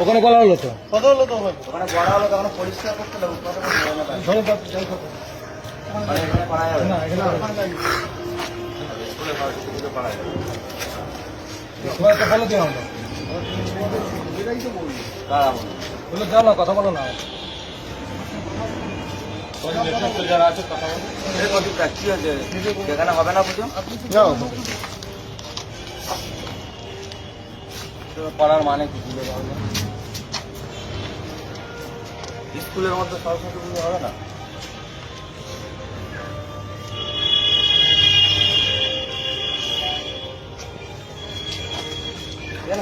ওখানে বলা হলো তো ওখানে বড়া হলো তখন পরিষ্কার করতে হবে বলে দিও বলে যাও না কথা বলো না যারা আছে কথা বলো কি হয়েছে সেখানে হবে না পুজো পড়ার মানে কি স্কুলের মধ্যে সরস্বতী পুজো হবে না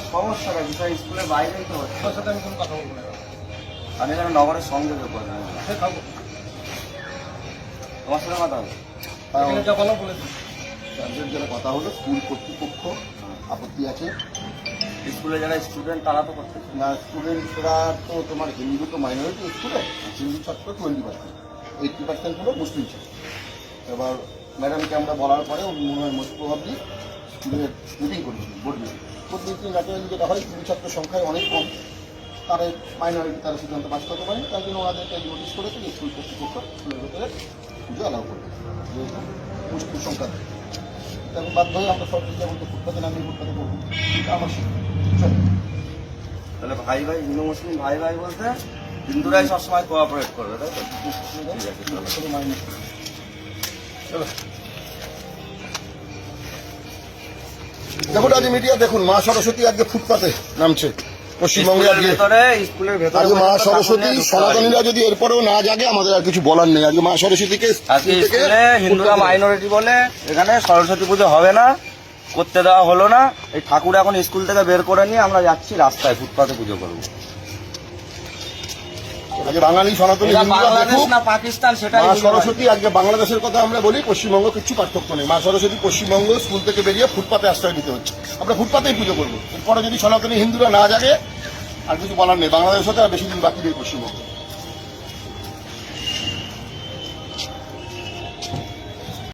সমস্যাটা বিষয় স্কুলের বাইরেই তো হচ্ছে সাথে আমি কোনো কথা বলবো না আমি এখানে নগরের সংযোগে করবো তোমার সাথে কথা হবে বলো বলে যারা কথা হলো স্কুল কর্তৃপক্ষ আপত্তি আছে স্কুলে যারা স্টুডেন্ট তারা তো করছে না স্টুডেন্টরা তো তোমার হিন্দু তো মাইনরিটি স্কুলে হিন্দু ছাত্র 20%, 80% হলো মুসলিম ছাত্র। এবার ম্যাডামকে আমরা বলার পরে মনে হয় মোস্ট প্রবাবলি স্কুলের মিটিং করেছিল বোর্ড মিটিং ন্যাচারালি যেটা হয় হিন্দু ছাত্র সংখ্যায় অনেক কম তারা মাইনরিটি তারা সিদ্ধান্ত পাস করতে পারেন তার জন্য ওনাদেরকে নোটিশ করেছে যে স্কুল কর্তৃপক্ষ স্কুলের ভেতরে পুজো অ্যালাউ করবে যেহেতু মুসলিম সংখ্যা তখন বাধ্য হয়ে আমরা সরকারি যেমন ফুটপাতে নামিয়ে ফুটপাতে করবো এটা আমার তাহলে ভাই ভাই হিন্দু মুসলিম ভাই ভাই বলতে হিন্দুরাই সবসময় কোঅপারেট করবে তাই তো দেখুন আজ মিডিয়া দেখুন মা সরস্বতী আজকে ফুটপাতে নামছে পশ্চিমবঙ্গে আজকে স্কুলের ভেতরে আজকে মা সরস্বতী সনাতনীরা যদি এরপরেও না জাগে আমাদের আর কিছু বলার নেই আজকে মা সরস্বতীকে আজকে স্কুলে হিন্দুরা মাইনরিটি বলে এখানে সরস্বতী পুজো হবে না করতে দেওয়া হলো না এই ঠাকুর এখন স্কুল থেকে বের করে নিয়ে আমরা যাচ্ছি রাস্তায় ফুটপাতে পুজো করবো আজকে বাঙালি সনাতনী বাংলাদেশ না পাকিস্তান সেটাই মা সরস্বতী আজকে বাংলাদেশের কথা আমরা বলি পশ্চিমবঙ্গ কিছু পার্থক্য নেই মা সরস্বতী পশ্চিমবঙ্গ স্কুল থেকে বেরিয়ে ফুটপাতে আশ্রয় দিতে হচ্ছে আমরা ফুটপাতেই পুজো করবো এরপরে যদি সনাতনী হিন্দুরা না জাগে আর কিছু বলার নেই বাংলাদেশ হতে আর বেশি দিন বাকি নেই পশ্চিমবঙ্গ